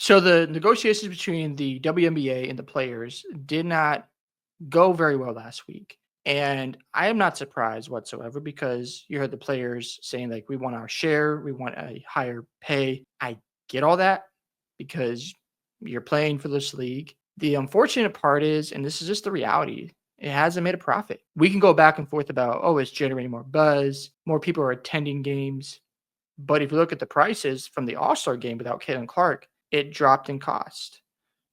So the negotiations between the WNBA and the players did not go very well last week. And I am not surprised whatsoever because you heard the players saying, like, we want our share, we want a higher pay. I get all that because you're playing for this league. The unfortunate part is, and this is just the reality, it hasn't made a profit. We can go back and forth about, oh, it's generating more buzz, more people are attending games. But if you look at the prices from the All Star game without Caitlin Clark, it dropped in cost.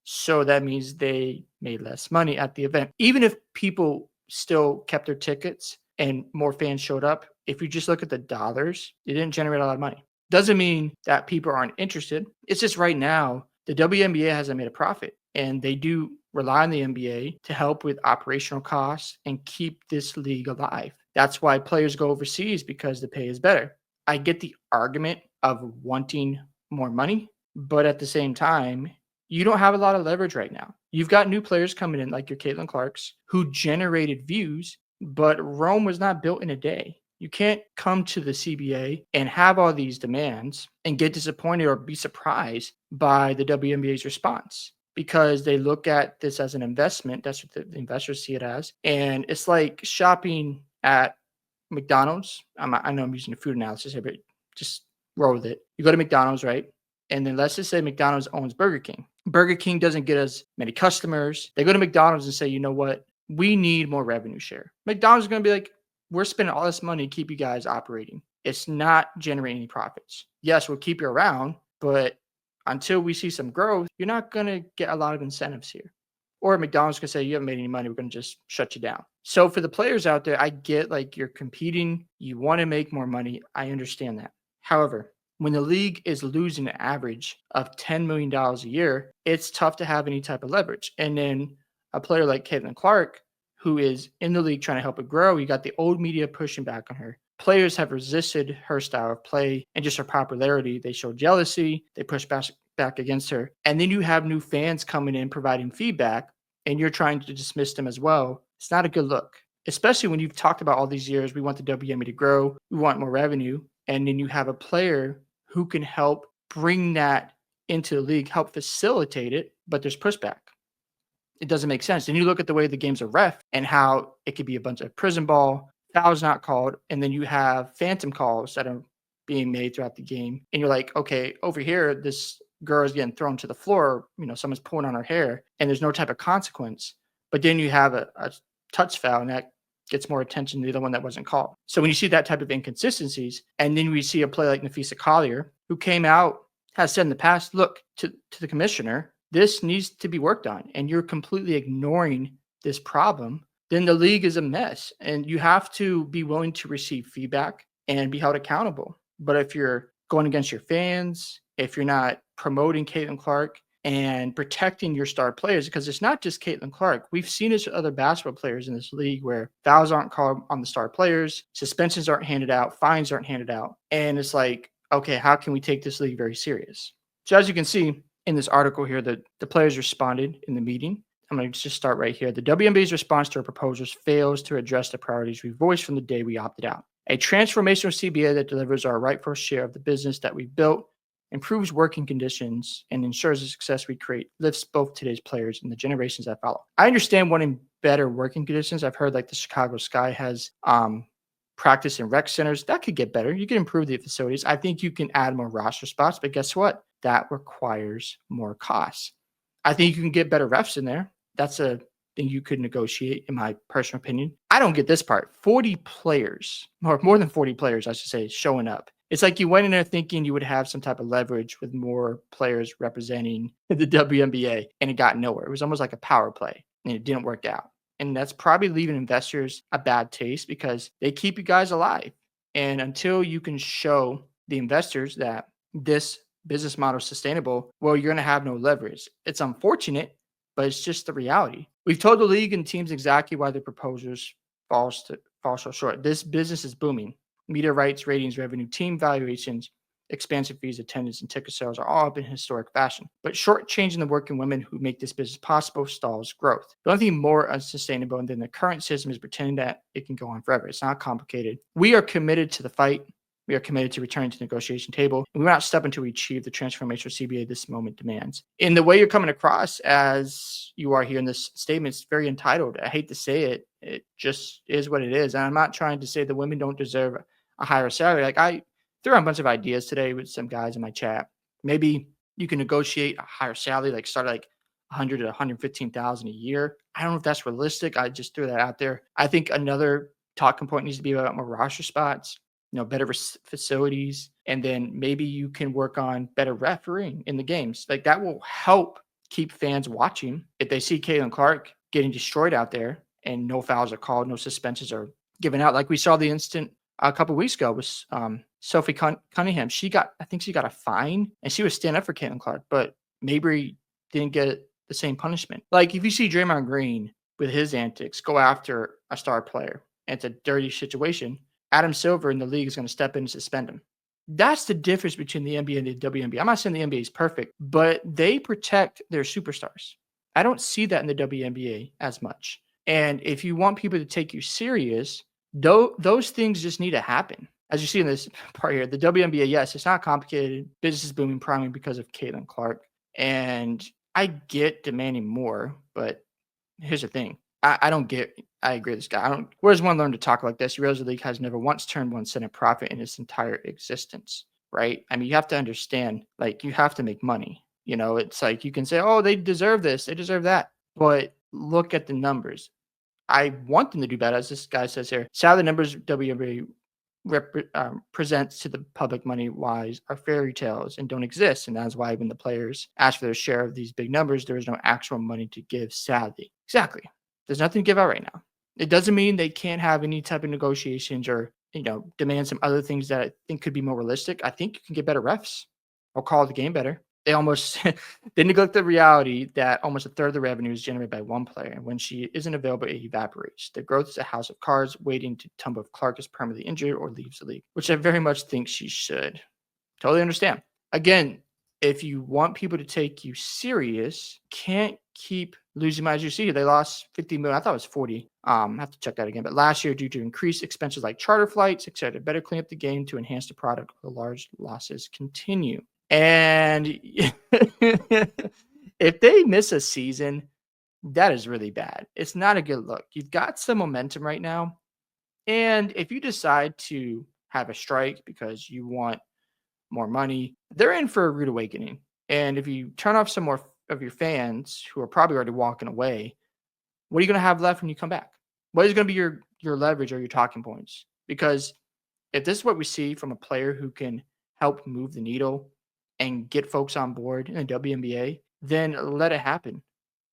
So that means they made less money at the event. Even if people still kept their tickets and more fans showed up, if you just look at the dollars, it didn't generate a lot of money. Doesn't mean that people aren't interested. It's just right now, the WNBA hasn't made a profit and they do rely on the NBA to help with operational costs and keep this league alive. That's why players go overseas because the pay is better. I get the argument of wanting more money, but at the same time, you don't have a lot of leverage right now. You've got new players coming in like your Caitlin Clarks who generated views, but Rome was not built in a day. You can't come to the CBA and have all these demands and get disappointed or be surprised by the WNBA's response because they look at this as an investment. That's what the investors see it as. And it's like shopping at McDonald's. I know I'm using a food analysis here, but just roll with it. You go to McDonald's, right? And then let's just say McDonald's owns Burger King. Burger King doesn't get as many customers. They go to McDonald's and say, you know what? We need more revenue share. McDonald's is going to be like, we're spending all this money to keep you guys operating. It's not generating any profits. Yes, we'll keep you around, but until we see some growth, you're not going to get a lot of incentives here. Or McDonald's can say, you haven't made any money. We're going to just shut you down. So for the players out there, I get like you're competing. You want to make more money. I understand that. However, when the league is losing an average of $10 million a year, it's tough to have any type of leverage. And then a player like Caitlin Clark, who is in the league trying to help it grow, you got the old media pushing back on her. Players have resisted her style of play and just her popularity. They show jealousy. They push back against her. And then you have new fans coming in providing feedback, and you're trying to dismiss them as well. It's not a good look, especially when you've talked about all these years. We want the WNBA to grow. We want more revenue. And then you have a player who can help bring that into the league, help facilitate it, but there's pushback. It doesn't make sense. And you look at the way the games are ref and how it could be a bunch of prison ball, fouls not called, and then you have phantom calls that are being made throughout the game. And you're like, okay, over here, this girl is getting thrown to the floor, someone's pulling on her hair, and there's no type of consequence. But then you have a touch foul, and that gets more attention than the one that wasn't called. So when you see that type of inconsistencies, and then we see a play like Nafisa Collier, who came out, has said in the past, look, to the commissioner, this needs to be worked on, and you're completely ignoring this problem, then the league is a mess. And you have to be willing to receive feedback and be held accountable. But if you're going against your fans, if you're not promoting Caitlin Clark and protecting your star players, because it's not just Caitlin Clark. We've seen this with other basketball players in this league where fouls aren't called on the star players, suspensions aren't handed out, fines aren't handed out. And it's like, okay, how can we take this league very serious? So as you can see in this article here, the players responded in the meeting. I'm going to just start right here. The WNBA's response to our proposals fails to address the priorities we voiced from the day we opted out. A transformational CBA that delivers our rightful share of the business that we built, improves working conditions, and ensures the success we create lifts both today's players and the generations that follow. I understand wanting better working conditions. I've heard like the Chicago Sky has practice in rec centers. That could get better. You can improve the facilities. I think you can add more roster spots, but guess what? That requires more costs. I think you can get better refs in there. That's a thing you could negotiate, in my personal opinion. I don't get this part. 40 players, or more than 40 players, I should say, showing up. It's like you went in there thinking you would have some type of leverage with more players representing the WNBA, and it got nowhere. It was almost like a power play, and it didn't work out. And that's probably leaving investors a bad taste because they keep you guys alive. And until you can show the investors that this business model is sustainable, well, you're going to have no leverage. It's unfortunate, but it's just the reality. We've told the league and teams exactly why their proposals fall so short. This business is booming. Media rights, ratings, revenue, team valuations, expansive fees, attendance, and ticket sales are all up in historic fashion. But shortchanging the working women who make this business possible stalls growth. The only thing more unsustainable than the current system is pretending that it can go on forever. It's not complicated. We are committed to the fight. We are committed to returning to the negotiation table, and we will not step until we achieve the transformational CBA this moment demands. In the way you're coming across as you are here in this statement, it's very entitled. I hate to say it. It just is what it is. And I'm not trying to say the women don't deserve a higher salary. Like I threw out a bunch of ideas today with some guys in my chat. Maybe you can negotiate a higher salary, like start like 100 to 115,000 a year. I don't know if that's realistic. I just threw that out there. I think another talking point needs to be about more roster spots, better facilities, and then maybe you can work on better refereeing in the games. Like that will help keep fans watching. If they see Caitlin Clark getting destroyed out there and no fouls are called, no suspensions are given out, like we saw the instant a couple weeks ago was Sophie Cunningham. I think she got a fine, and she was standing up for Caitlin Clark, but Mabry didn't get the same punishment. Like if you see Draymond Green with his antics go after a star player, and it's a dirty situation, Adam Silver in the league is going to step in and suspend him. That's the difference between the NBA and the WNBA. I'm not saying the NBA is perfect, but they protect their superstars. I don't see that in the WNBA as much. And if you want people to take you serious, those things just need to happen. As you see in this part here, the WNBA, yes, it's not complicated. Business is booming primarily because of Caitlin Clark. And I get demanding more, but here's the thing. I agree with this guy. Where does one learn to talk like this? Realize the league has never once turned 1 cent a profit in its entire existence, right? I mean, you have to understand, like, you have to make money. It's like you can say, oh, they deserve this, they deserve that. But look at the numbers. I want them to do better, as this guy says here. Sadly, the numbers WNBA presents to the public money-wise are fairy tales and don't exist. And that's why when the players ask for their share of these big numbers, there is no actual money to give, sadly. Exactly. There's nothing to give out right now. It doesn't mean they can't have any type of negotiations or, demand some other things that I think could be more realistic. I think you can get better refs or call the game better. They almost they neglect the reality that almost a third of the revenue is generated by one player, and when she isn't available, it evaporates. The growth is a house of cards waiting to tumble if Clark is permanently injured or leaves the league, which I very much think she should. Totally understand. Again, if you want people to take you serious, can't keep losing money. As you see, they lost 50 million. I thought it was 40. I have to check that again. But last year, due to increased expenses like charter flights, etc., better clean up the game to enhance the product. The large losses continue. And if they miss a season, that is really bad. It's not a good look. You've got some momentum right now. And if you decide to have a strike because you want more money, they're in for a rude awakening. And if you turn off some more of your fans who are probably already walking away, what are you going to have left when you come back? What is going to be your leverage or your talking points? Because if this is what we see from a player who can help move the needle and get folks on board in the WNBA, then let it happen.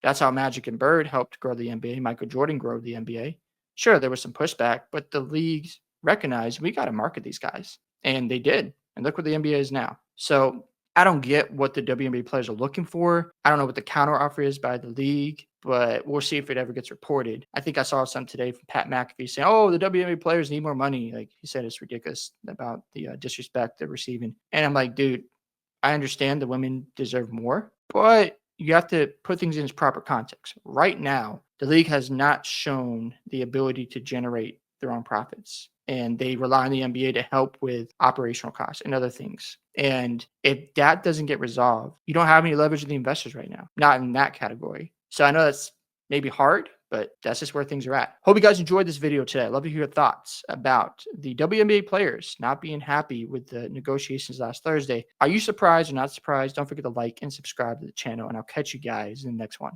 That's how Magic and Bird helped grow the NBA. Michael Jordan grew the NBA. Sure, there was some pushback, but the leagues recognized we got to market these guys. And they did. And look where the NBA is now. So I don't get what the WNBA players are looking for. I don't know what the counter offer is by the league, but we'll see if it ever gets reported. I think I saw something today from Pat McAfee saying, oh, the WNBA players need more money. Like he said, it's ridiculous about the disrespect they're receiving. And I'm like, dude, I understand the women deserve more, but you have to put things in its proper context. Right now, the league has not shown the ability to generate their own profits, and they rely on the NBA to help with operational costs and other things. And if that doesn't get resolved, you don't have any leverage with the investors right now, not in that category. So I know that's maybe hard, but that's just where things are at. Hope you guys enjoyed this video today. I'd love to hear your thoughts about the WNBA players not being happy with the negotiations last Thursday. Are you surprised or not surprised? Don't forget to like and subscribe to the channel, and I'll catch you guys in the next one.